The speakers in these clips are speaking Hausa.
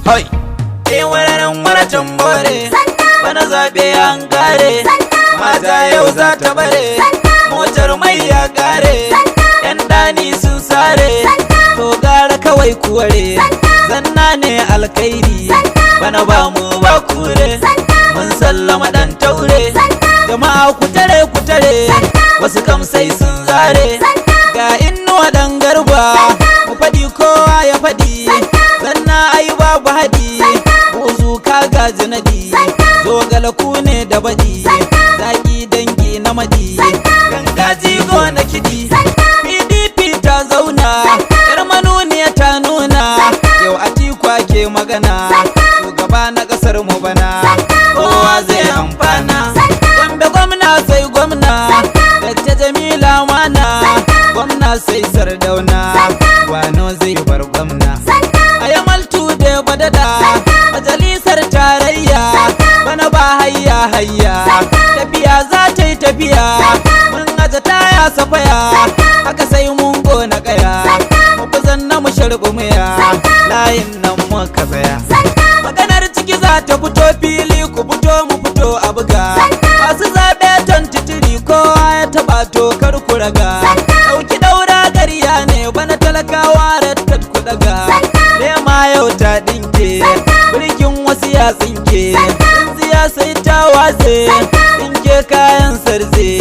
Hoi, wararan waratan more, bana zaɓe an kare, mata yau za ta bare, motar mai ya kare, yan ɗani sun sare, to gara kawai kuware, zanna ne alkairi, bana ba mu ba kure, mun sallama ɗan taure, jama'a ku tare, wasu kam sai sun zare, ga Inuwa ɗan Garba, mu faɗi kowa ya faɗi, zanna ai babu haɗi, buzu ka gaji naɗi, zogala ku ne da baɗi, zaki dangi na maɗi, ganga jigo na kiɗi, PDP ta zauna, yar manuniya ta nuna, yau Atiku ke magana, shugaba na ƙasar mu bana, kowa zai amfana, Gombe gwamna sai gwamna, Dr. Jamila mana, gwamna sai Sardauna, Wano zai bar gwamna, Ayamal Tude Badada, majalisar tarayya, bana ba hayya, tafiya za ta yi tafiya, mun aje taya safaya, haka sai mun gona kaya, mu zanna mu sharbu muya, layin nan muka tsaya, maganar ciki za ta fito fili, ku fito mu fito a buga, masu zaɓe tantitiri kowa ya taɓa to kar ku raga, ɗauki ɗaura ƙarya ne bana talakawa rattat ku daga, lema yau ta ɗinke, birkin wasu ya tsinke, tsintsiya sai ta watse, ɗinke kayan sarze,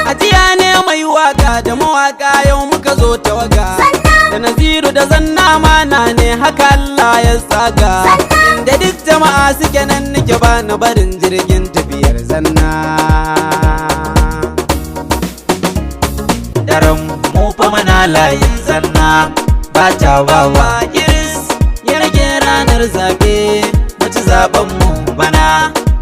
ajiya ne mai waka da mawaka yau muka zo tawaga, da Naziru da Zanna mana ne haka Allah ya tsaga, inda duk jama'a suke nan nake ba na barin jirgin tafiyar Zanna. Daren mu fa mana layin Zanna, ba ta wawa iris, ya rage ranar zaɓe, mace zaɓen mu bana,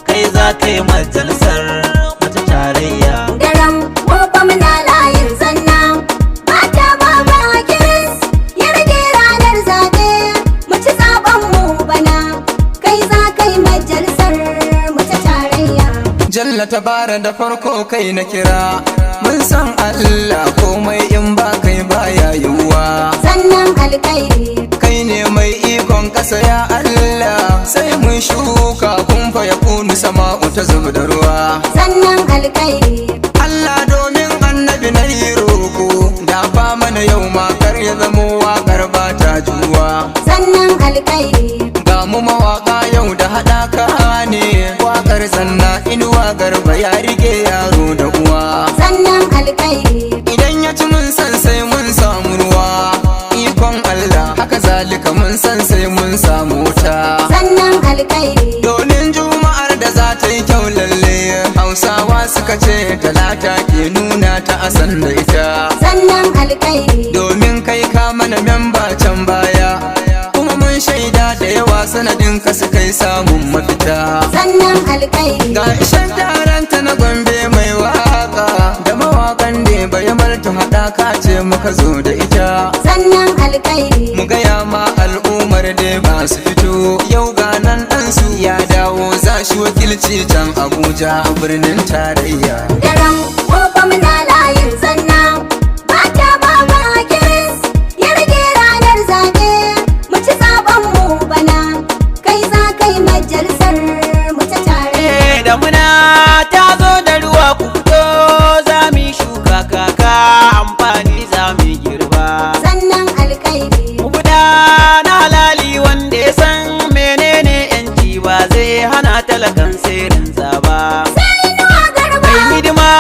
kai za ka yi majalisar mata tarayya. Daren mu fa mana layin Zanna, ba ta wawa iris, ya rage ranar zaɓe, mace zaɓen mu bana, kai za ka yi majalisar mata tarayya. Jalla tabara da farko kai na kira, mun san Allah komai in ba kai baya yiwuwa, sannan alkairi kai ne mai ikon kasa ya Allah, sai mun shuka kun fa ya kunu sama'u ta zuba da ruwa, sannan alkairi Allah domin annabi na yi roko, da fa mana yau ma kar ya zamo waƙar ba ta juwa, sannan alkairi ga mu mawaka yau da haɗaka ne, waƙar Zanna Inuwa Garba ya rike yaro da uwa, sannan alkairi idan ya ci mun san sai mun samu ruwa, ikon Allah haka zalika mun san sai mun samu wuta, sannan alkairi domin juma'ar da za ta yi kyau lalle, Hausawa suka ce talata ke nuna ta asan da ita, sannan alkairi domin kai ka mana memba can baya, kuma mun shaida da yawa sanadin ka su kai samun mafita, sannan alkairi ga ishan taranta na Gombe mai waka, da mawakan da bai marta haɗaka ce muka zo da ita, sannan alkairi mu gaya ma al'ummar da ba su fito, yau ga nan ɗansu ya dawo za shi wakilci can Abuja birnin tarayya. Daren mu fa mana layin Zanna, ba ta wawa iris, ya rage ranar zaɓe, mace zaɓen mu bana, kai za ka yi majalisar mata tarayya. Damuna ta zo da ruwa ku fito, za mu yi shuka kaka, amfani za mu yi girba, Sannan alkairi mu guda na halali wanda ya san menene yanci, ba zai hana talakan sirrin zaba, sai Inuwa Garba mai hidima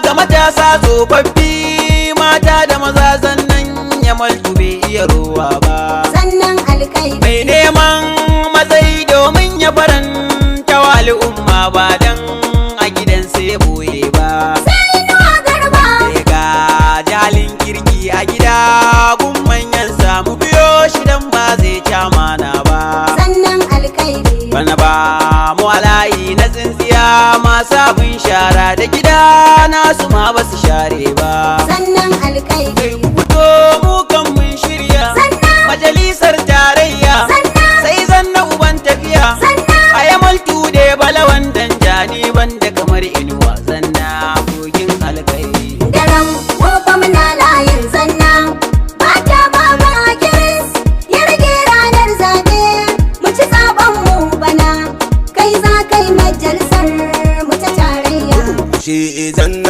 ga matasa tsofaffi, mata da maza zannan ya maltu bai iya rowa ba, sannan alkairi mai neman matsayi domin ya faranta wa al'umma, ba dan a gidan sai boye ba, sai Inuwa Garba sai ga jalin kirki a gida gun manyan samu biyo shi dan ba zai ci amana ba, sannan alkairi bana ba mu alayi na tsintsiya, masu abin shara da gida nasu ma ba su share ba, sannan alkairi ku fito mu kan mun shirya majalisar tarayya, sai Zanna uban tafiya, a Ayamal Tude Balawan Danjani banda kamar Inuwa Zanna kogin alkairi. Daren mu fa mana layin Zanna, ba ta wawa iris, ya rage ranar zaɓe, mace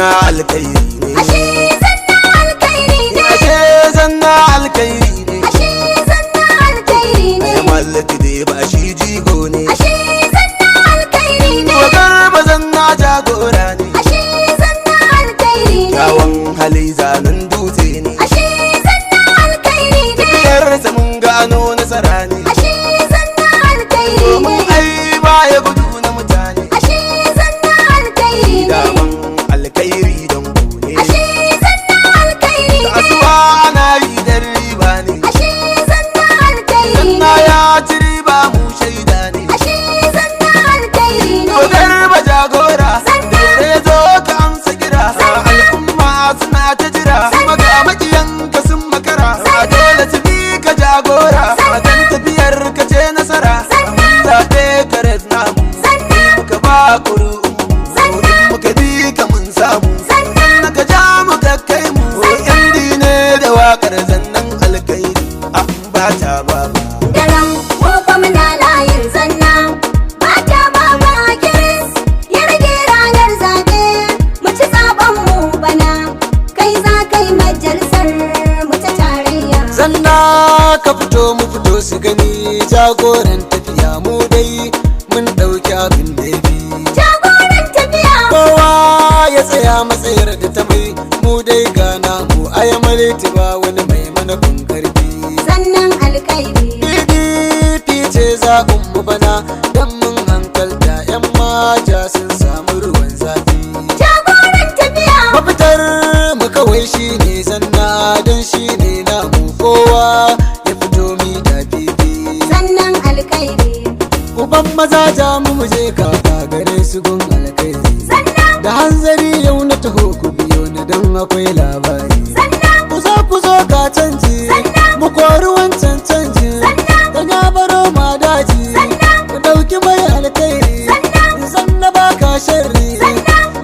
zanna alkairi ne ashe zanna alkairi ne ashe zanna alkairi ne ashe zanna alkairi ne ai mallaki dai ba shi jigo ne ashe zanna alkairi ne garba zanna jagora ne ashe zanna alkairi ne kyawun hali zanen dutse ne ashe zanna alkairi ne tafiyarsa mun gano nasara ne ashe zanna alkairi ne domin ai baya gudu na mutane ashe zanna alkairi ne daman alkairi don ne ashe zanna alkairi ne kasuwa ana yi dan riba ne ashe zanna alkairi zanna ne ya ci riba mu shaida ne ashe zanna alkairi ne garba jagora Zanna. da ya zo ka amsa kira al'umma suna ta jira kuma ga makiyanka sun makara dole su bi ka jagora dan tafiyar ka ce nasara zaɓe ka red namu muka ba ƙuri'un muka bi ka mun samu sannan ka ja muka kai mu yan dine da waƙar zannan alkairi an ba ta baba Daram gobe muna layin zanna ba ta baba kiris ya rage ranar zaɓe mu ci zaɓen mu bana kai za kai majalisar mu ta tarayya zanna ka fito mu fito su gani jagoran tafiya mu dai mun ɗauki abin da ya fi jagoran tafiya kowa ya tsaya matsayar da ta mai mu dai gana mu ayamaliti ba wani mai mana bin karfi zannan alkairi PDP ce zaɓin mu bana don mun hankalta 'yan maja sun samu ruwan zafi jagoran tafiya mafitar mu kawai shine zanna don shine namu kowa ya fito mi da fifi zannan alkairi uban maza ja mu je kaka gare su gun alkairi zanna da hanzari yau na taho ku biyo ni don akwai labari zanna ku zo ka canji mu kori wancan canji dan ya baro ma daji ku dauki mai alkairi zanna baka sharri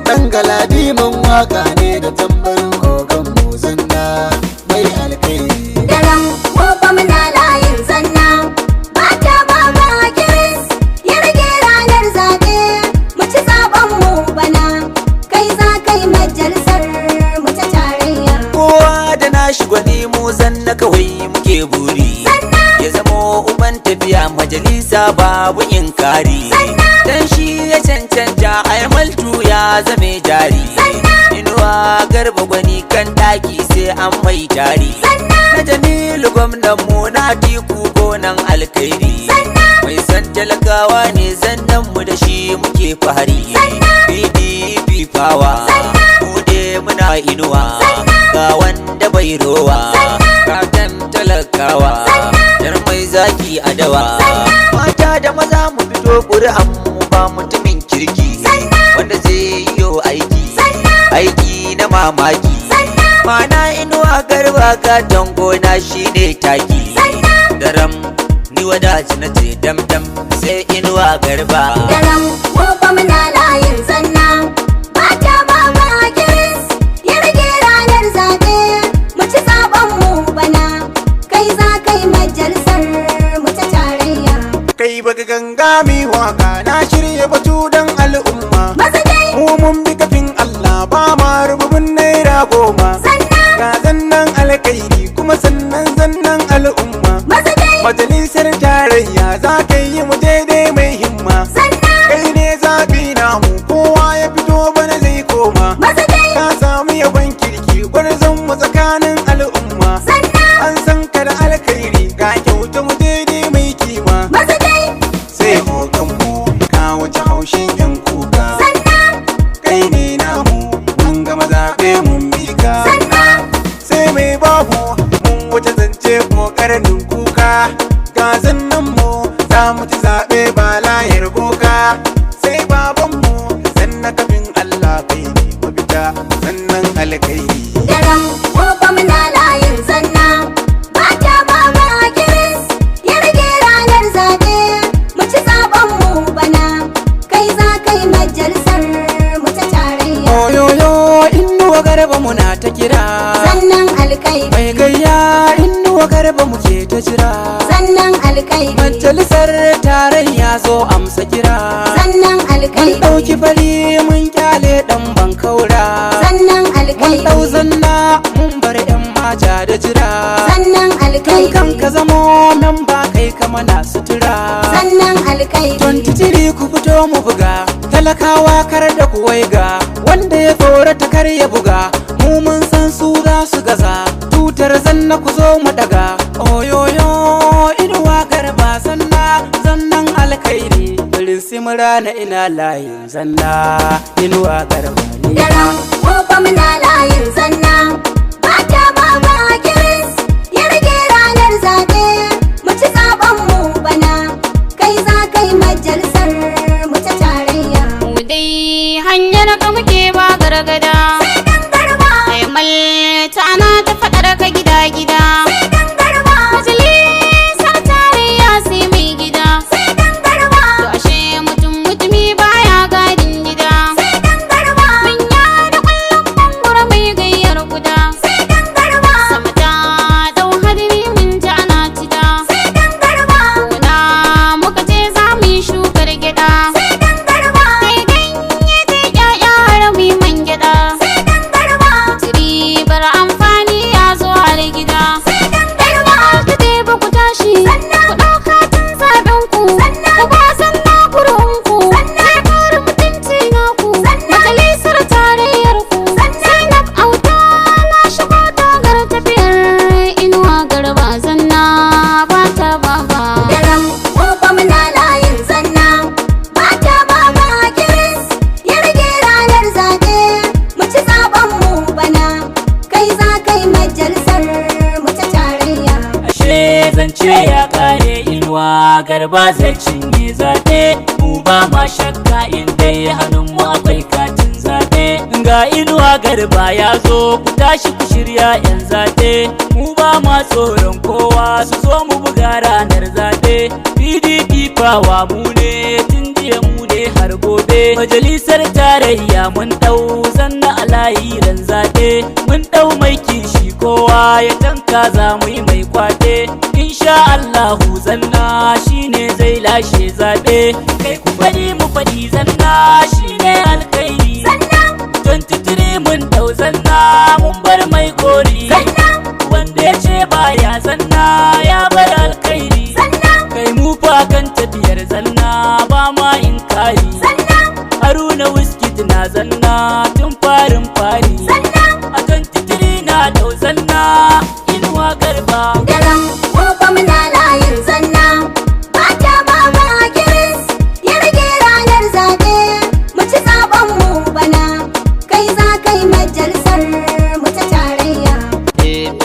dan galadi man waka ne da tambarin ogan mu zanna mai alkairi Daram gobe muna layin zanna ba ta baba kiris ya rage ranar zaɓe mu ci zaɓen mu bana kai za kai majalisar mu ta tarayya kowa da nashi gwani mu zanna kawai muke buri ya zamo uban tafiya majalisa babu inkari dan shi ya cancanta aimaltu ya zame jari inuwa garba gwani kan daki sai an mai jari na jamilu gwamnan mu na tiku gonan alkairi mai san talakawa ne zannan mu da shi muke fahari PDP fawa mu dai muna inuwa ga wanda bai rowa kakan talakawa dar mai zaki a dawa mata da maza mu fito ƙuri'an mu ba mutumin kirki wanda zai yi aiki na mamaki mana inuwa garba katon gona shine taki daram ni wadaci na ce dam sai inuwa garba Daram gobe muna layin zanna ba ta baba kiris ya rage ranar zaɓe mu ci zaɓen mu bana kai za kai majalisar mu ta tarayya kai baka ganga mi waka na shirya batu dan al'umma maza dai mu mun bi kafin Allah ba ma rububin naira goma zanna ga zannan alkairi kuma sannan zannan al'umma maza dai majalisar tarayya za ka yi mu daidai mai himma zanna kai ne zaɓi namu kowa ya fito bana zai koma maza dai ka samu yabon kirki gwarzon mu tsakanin al'umma zanna an san ka da alkairi ga kyauta mu daidai mai kima maza dai sai hoton mu ka wuce haushin yan kuka zanna kai ne namu mun gama zaɓe mun mika zanna sai mai babu mun wuce zance ƙoƙarin kuka ga zannan mu za mu ci zaɓe ba layar boka sai babanmu sannan kafin Allah kai ne mafita sannan alkairi Daram gobe muna layin zanna ba ta baba kiris ya rage ranar zaɓe mu ci zaɓen mu bana kai za kai majalisar mu ta tarayya oyoyo inuwa garba muna ta kira zannan alkairi mai gayya inuwa garba muke ta jira zannan alkairi majalisar tarayya zo amsa kira zannan mun alkairi ɗauki fari mun kyale ɗan bankaura alkhairi. dau zanna mun bar yan mata da jira. Sannan alkhairi. Kan ka zamo memba kai kama na sutura. Sannan alkhairi. 23 ku fito mu buga, talakawa kar da ku waiga, wanda ya tsorata kar ya buga, mu mun san su za su gaza, tutar zanna ku zo mu daga. Oyoyo inuwa garba zanna, zannan alkhairi, birin simura na ina layin zanna, inuwa garba ne. Daram ko fa muna layin zanna, mata baba kiris, ya rage ranar zaɓe, mu ci zaɓen mu bana, kai za kai majalisar mu ta tarayya. Mu dai hanyar ka muke ba gargada, Sai dan garba, ai malta ana ta faɗar ka gida-gida. sai dan garba, Majalisar tarayya sai mai gida, sai dan garba, to ashe mutumi baya gadin gida. sai dan garba, Mun yada ƙwallon mangwaro mai gayyar guda, sai dan garba, sama ta dau hadiri mun ji ana cida. sai dan garba, Gona muka ce za mu yi shukar gyaɗa, sai dan garba, sai ganye ta ƴaƴa har mu yi man gyaɗa. sai dan garba, Ribar amfani ya zo har gida. sai dan garba, Ku dai ba ku tashi, ku ɗauka tun zaɓen ku, ku ba sanna kurunku, sai kare mutunci naku, majalisar tarayyar ku, Zainab Auta na shigo tagar tafiyar inuwa garba zanna ba ta baba. daram ko fa muna layin zanna, mata baba kiris, ya rage ranar zaɓe, mu ci zaɓen mu bana, kai za kai majalisar mu ta tarayya. Ashe zance ya kare inuwa garba zai cinye zaɓe, mu ba ma shakka in dai hannunmu akwai katin zaɓe. Ga inuwa garba ya zo ku tashi ku shirya 'yan zaɓe, mu ba ma tsoron kowa su zo mu buga ranar zaɓe. PDP fawa mu ne tun jiya mu ne har gobe, majalisar tarayya mun ɗau zanna a layiran zaɓe, mun ɗau mai kishi kowa ya tanka za mu yi mai kwate. Insha Allahu zanna shine zai lashe zaɓe, kai ku faɗi mu faɗi zanna shine alkhairi. 23 mun ɗau zanna mun bar mai gori, wanda ya ce baya zanna ya bar alkhairi. Kai mu fa kan tafiyar zanna ba ma inkari, Haruna Wiskit na zanna tun farin fari, akan titiri na ɗau zanna inuwa garba. Daram ko fa muna layin zanna, mata baba kiris, ya rage ranar zaɓe, mu ci zaɓen mu bana, kai za kai majalisar mu ta tarayya.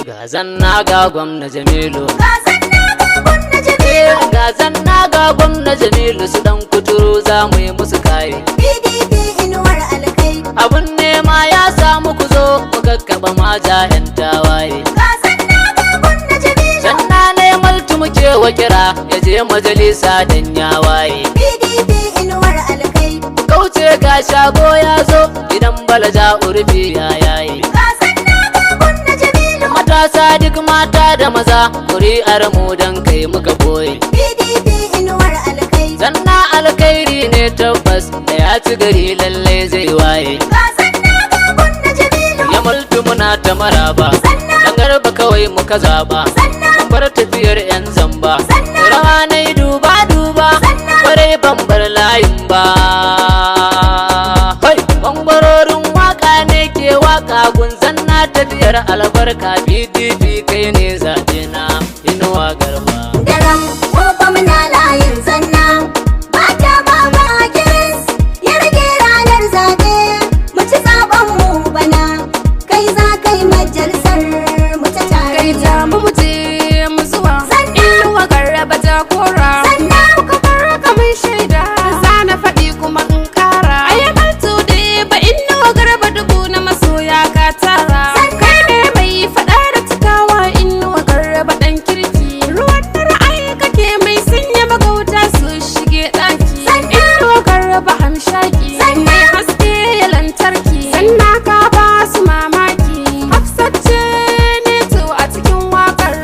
Ga zanna ga gwamna Jamilu, Ga zanna ga gwamna Jamilu, ga zanna ga gwamna Jamilu, su dan kuturu za mu yi musu kare. PDP inuwar alkai. Abun nema ya samu ku zo ku kakkaɓa mata 'yan tawaye. Ga zanna ga gwamna Jamilu, Zanna ne maltu muke wa kira ya je majalisa dan ya waye. PDP inuwar alkai. Kauce ga shago ya zo idan balaja urfi ya yaye. Ga zanna ga gwamna Jamilu, Matasa duk mata da maza kuri'ar mu dan kai muka boye. PDP inuwar alkai. Zanna alkhairi ne tabbas da ya ci gari lallai zai waye. Ga zanna ga gwamna Jamilu, Ya mulki muna ta maraba, dan garba kawai muka zaba, bar tafiyar 'yan zamba, rawa na yi duba kwarai ban bar layin ba. Hai, bangwarorin waka ne ke waka gun zanna tafiyar albarka, PDP kai ne zaɓe na inuwa garba. daram ko fa muna layin zanna, mata baba kiris, ya rage ranar zaɓe, mu ci zaɓen mu bana, kai za kai majalisar mu ta tarayya. Mu je mu zuwa inuwa garba ta kora, muka fara kamar shaida za na faɗi kuma in ƙara. Ayyukan tuɗe ba inuwa garba dubu na masoya ka tara, kai ne mai faɗa da cikawa inuwa garba ɗan kirki. Ruwan da ra'ayi kake mai sanya magauta su shige ɗaki, inuwa garba hamshaki mai haske lantarki, sanna ka ba su mamaki. Hafsat ce ne to a cikin waƙar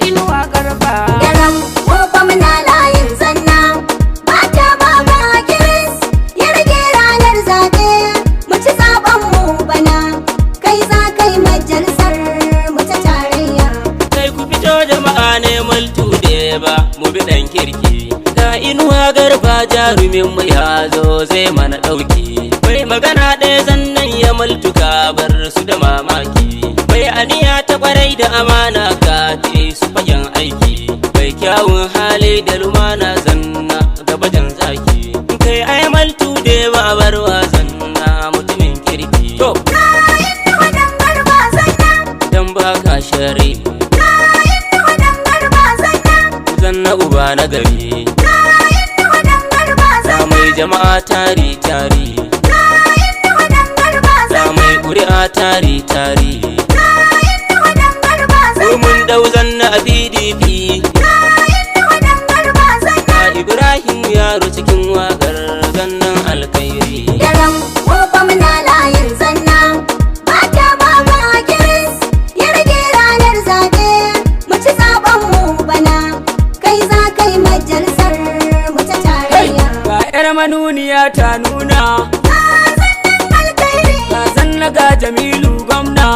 inuwa garba. Daram ko fa muna layin dubi ɗan kirki. Ga Inuwa Garba jarumin mu ya zo zai mana ɗauki. Bai magana ɗaya zannan ya multuka bar su da mamaki. Bai aniya ta ƙwarai da amana kafe su fagen aiki. Bai kyawun hali da lumana zanna gabajan zaki. Kai ai maltu da ba barwa zanna mutumin kirki. To dan baka shari zanna uba na gari. Da mai jama'a tari tari, da mai ƙuri'a tari tari. Mun dau zanna a PDP. Ibrahim yaro cikin waƙar zannan alkairi. Daram gobe muna layin zanna, mata baba kiris, ya rage ranar zaɓe, mu ci zaɓen mu bana, kai za kai majalisar mu ta tarayya. Ga 'yar manuniya ta nuna, zannan alkairi, ga zanna ga Jamilu gwamna,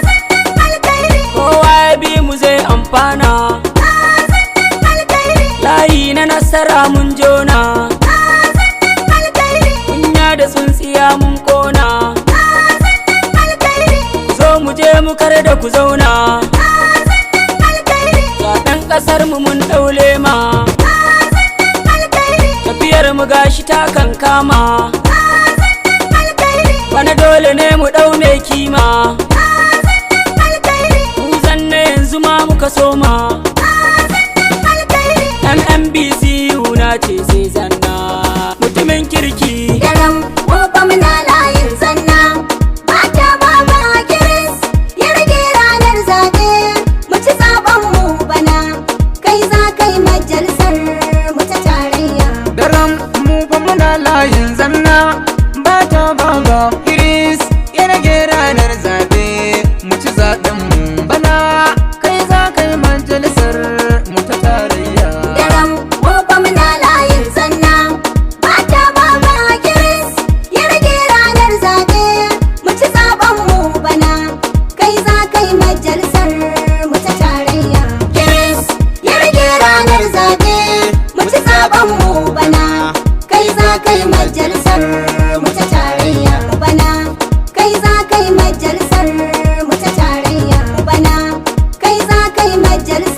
zannan alkairi, kowa ya bi mu zai amfana. zannan alkairi, Layi na nasara mun jona, zannan alkairi, kunya da tsuntsiya mun kona. zannan alkairi, Zo mu je mu kar da ku zauna, zannan alkairi, zaɓen ƙasar mu mun ɗaule ma. zannan alkairi, Tafiyar mu gashi ta kankama, zannan alkairi, bana dole ne mu ɗau mai kima. zannan alkairi, Mu zanne yanzu ma muka soma, zannan alkairi. MNBC na ce sai zanna mutumin kirki. Daram gobe muna layin zanna, mata baba kiris, ya rage ranar zaɓe, mu ci zaɓen mu bana, kai za kai majalisar mu ta tarayya. Daram mu fa muna layin zanna ba ta baba Kiris ya rage ranar zabe mu ci zaben mu bana kai za kai majalisar mu ta tarayya. Daram gobe muna layin zanna, mata baba kiris, ya rage ranar zaɓe, mu ci zaɓen mu bana, kai za kai majalisar mu ta tarayya. Kiris, ya rage ranar zaɓe, mu ci zaɓen mu bana, kai za kai majalisar mu ta tarayya bana, kai za kai majalisar mu ta tarayya bana, kai za kai majalisar